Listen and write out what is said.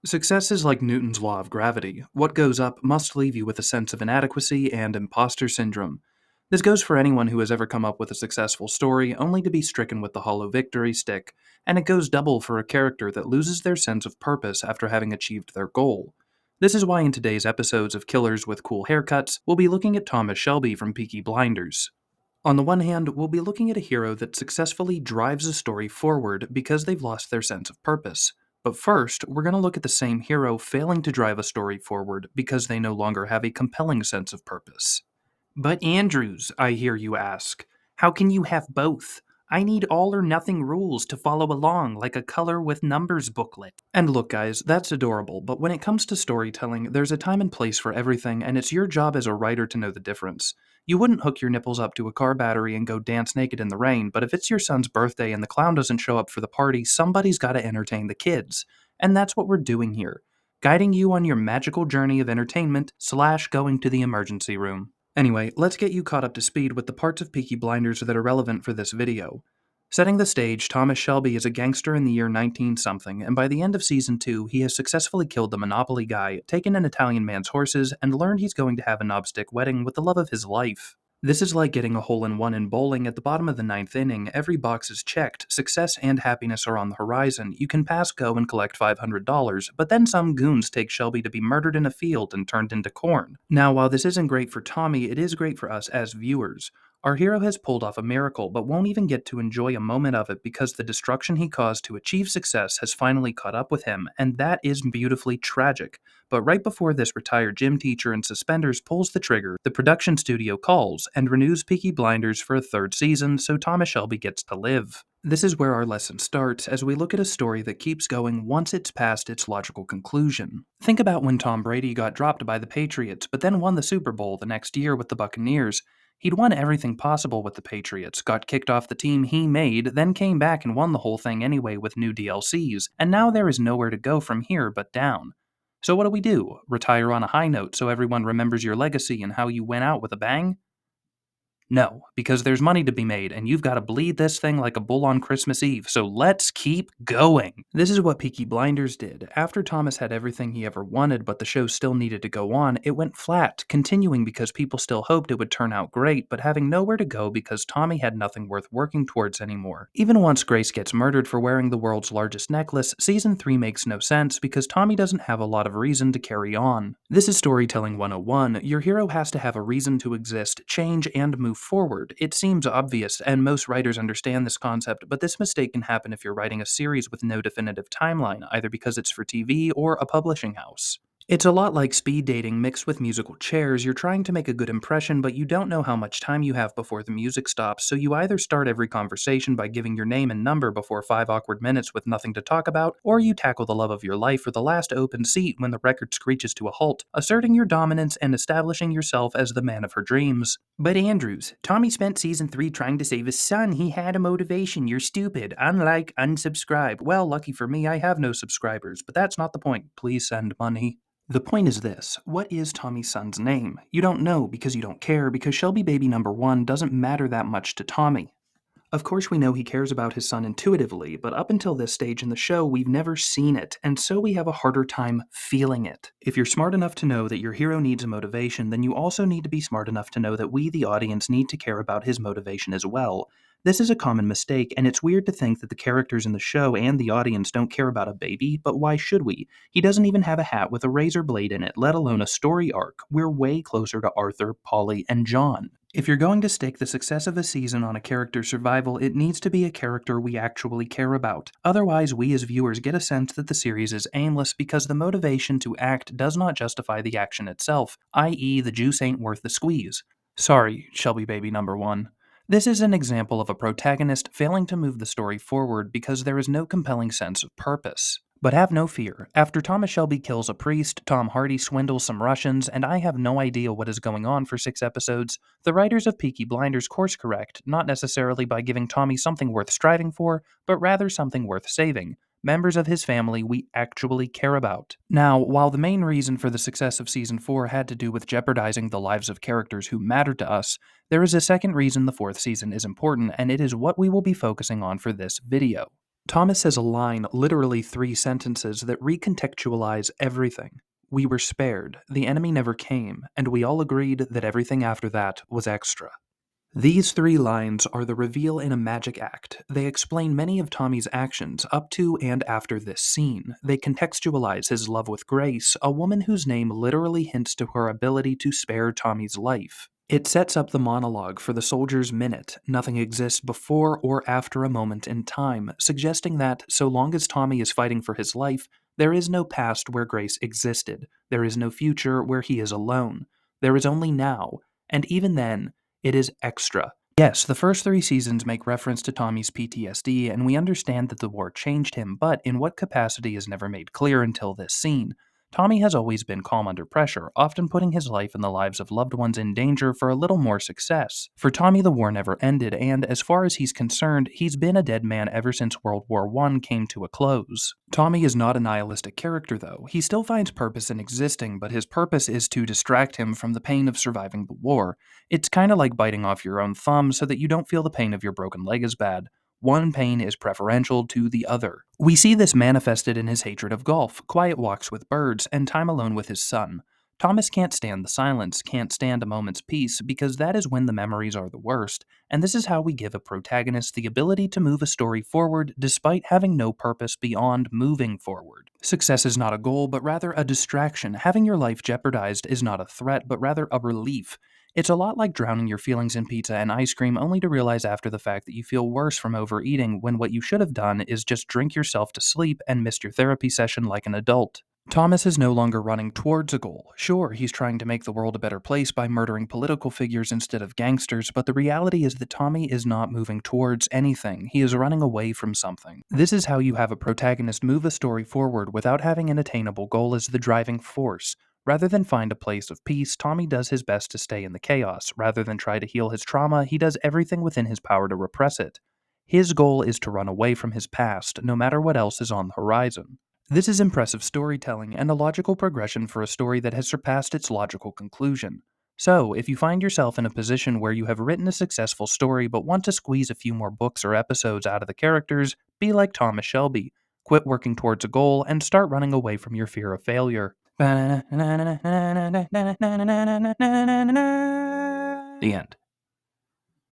Success is like Newton's law of gravity. What goes up must leave you with a sense of inadequacy and imposter syndrome. This goes for anyone who has ever come up with a successful story only to be stricken with the hollow victory stick, and it goes double for a character that loses their sense of purpose after having achieved their goal. This is why in today's episodes of Killers with Cool Haircuts, we'll be looking at Thomas Shelby from Peaky Blinders. On the one hand, we'll be looking at a hero that successfully drives a story forward because they've lost their sense of purpose. But first, we're going to look at the same hero failing to drive a story forward because they no longer have a compelling sense of purpose. But Andrews, I hear you ask, how can you have both? I need all or nothing rules to follow along like a color with numbers booklet. And look, guys, that's adorable, but when it comes to storytelling, there's a time and place for everything, and it's your job as a writer to know the difference. You wouldn't hook your nipples up to a car battery and go dance naked in the rain, but if it's your son's birthday and the clown doesn't show up for the party, somebody's gotta entertain the kids. And that's what we're doing here, guiding you on your magical journey of entertainment / going to the emergency room. Anyway, let's get you caught up to speed with the parts of Peaky Blinders that are relevant for this video. Setting the stage, Thomas Shelby is a gangster in the year 19-something, and by the end of Season 2, he has successfully killed the Monopoly guy, taken an Italian man's horses, and learned he's going to have a knobstick wedding with the love of his life. This is like getting a hole-in-one in bowling at the bottom of the 9th inning. Every box is checked, success and happiness are on the horizon, you can pass go and collect $500, but then some goons take Shelby to be murdered in a field and turned into corn. Now, while this isn't great for Tommy, it is great for us as viewers. Our hero has pulled off a miracle, but won't even get to enjoy a moment of it because the destruction he caused to achieve success has finally caught up with him, and that is beautifully tragic. But right before this retired gym teacher in suspenders pulls the trigger, the production studio calls and renews Peaky Blinders for a 3rd season, so Thomas Shelby gets to live. This is where our lesson starts, as we look at a story that keeps going once it's past its logical conclusion. Think about when Tom Brady got dropped by the Patriots, but then won the Super Bowl the next year with the Buccaneers. He'd won everything possible with the Patriots, got kicked off the team he made, then came back and won the whole thing anyway with new DLCs, and now there is nowhere to go from here but down. So what do? Retire on a high note so everyone remembers your legacy and how you went out with a bang? No, because there's money to be made, and you've got to bleed this thing like a bull on Christmas Eve, so let's keep going. This is what Peaky Blinders did. After Thomas had everything he ever wanted, but the show still needed to go on, it went flat, continuing because people still hoped it would turn out great, but having nowhere to go because Tommy had nothing worth working towards anymore. Even once Grace gets murdered for wearing the world's largest necklace, Season 3 makes no sense because Tommy doesn't have a lot of reason to carry on. This is Storytelling 101. Your hero has to have a reason to exist, change, and move forward. It seems obvious, and most writers understand this concept, but this mistake can happen if you're writing a series with no definitive timeline, either because it's for TV or a publishing house. It's a lot like speed dating mixed with musical chairs. You're trying to make a good impression, but you don't know how much time you have before the music stops, so you either start every conversation by giving your name and number before 5 awkward minutes with nothing to talk about, or you tackle the love of your life for the last open seat when the record screeches to a halt, asserting your dominance and establishing yourself as the man of her dreams. But Andrews, Tommy spent Season 3 trying to save his son. He had a motivation. You're stupid. Unlike unsubscribe. Well, lucky for me, I have no subscribers, but that's not the point. Please send money. The point is this, what is Tommy's son's name? You don't know because you don't care, because Shelby baby number 1 doesn't matter that much to Tommy. Of course we know he cares about his son intuitively, but up until this stage in the show we've never seen it, and so we have a harder time feeling it. If you're smart enough to know that your hero needs a motivation, then you also need to be smart enough to know that we, the audience, need to care about his motivation as well. This is a common mistake, and it's weird to think that the characters in the show and the audience don't care about a baby, but why should we? He doesn't even have a hat with a razor blade in it, let alone a story arc. We're way closer to Arthur, Polly, and John. If you're going to stake the success of a season on a character's survival, it needs to be a character we actually care about. Otherwise, we as viewers get a sense that the series is aimless because the motivation to act does not justify the action itself, i.e. the juice ain't worth the squeeze. Sorry, Shelby baby number 1. This is an example of a protagonist failing to move the story forward because there is no compelling sense of purpose. But have no fear, after Thomas Shelby kills a priest, Tom Hardy swindles some Russians, and I have no idea what is going on for 6 episodes, the writers of Peaky Blinders course correct, not necessarily by giving Tommy something worth striving for, but rather something worth saving. Members of his family we actually care about. Now, while the main reason for the success of Season 4 had to do with jeopardizing the lives of characters who mattered to us, there is a second reason the 4th season is important, and it is what we will be focusing on for this video. Thomas has a line, literally 3 sentences, that recontextualize everything. We were spared, the enemy never came, and we all agreed that everything after that was extra. These 3 lines are the reveal in a magic act. They explain many of Tommy's actions up to and after this scene. They contextualize his love with Grace, a woman whose name literally hints to her ability to spare Tommy's life. It sets up the monologue for the soldier's minute. Nothing exists before or after a moment in time, suggesting that, so long as Tommy is fighting for his life, there is no past where Grace existed. There is no future where he is alone. There is only now, and even then, it is extra. Yes, the first 3 seasons make reference to Tommy's PTSD, and we understand that the war changed him, but in what capacity is never made clear until this scene. Tommy has always been calm under pressure, often putting his life and the lives of loved ones in danger for a little more success. For Tommy, the war never ended, and as far as he's concerned, he's been a dead man ever since World War I came to a close. Tommy is not a nihilistic character, though. He still finds purpose in existing, but his purpose is to distract him from the pain of surviving the war. It's kinda like biting off your own thumb so that you don't feel the pain of your broken leg as bad. One pain is preferential to the other. We see this manifested in his hatred of golf, quiet walks with birds, and time alone with his son. Thomas can't stand the silence, can't stand a moment's peace, because that is when the memories are the worst, and this is how we give a protagonist the ability to move a story forward despite having no purpose beyond moving forward. Success is not a goal, but rather a distraction. Having your life jeopardized is not a threat, but rather a relief. It's a lot like drowning your feelings in pizza and ice cream only to realize after the fact that you feel worse from overeating when what you should have done is just drink yourself to sleep and missed your therapy session like an adult. Thomas is no longer running towards a goal. Sure, he's trying to make the world a better place by murdering political figures instead of gangsters, but the reality is that Tommy is not moving towards anything. He is running away from something. This is how you have a protagonist move a story forward without having an attainable goal as the driving force. Rather than find a place of peace, Tommy does his best to stay in the chaos. Rather than try to heal his trauma, he does everything within his power to repress it. His goal is to run away from his past, no matter what else is on the horizon. This is impressive storytelling and a logical progression for a story that has surpassed its logical conclusion. So, if you find yourself in a position where you have written a successful story but want to squeeze a few more books or episodes out of the characters, be like Thomas Shelby. Quit working towards a goal and start running away from your fear of failure. The end.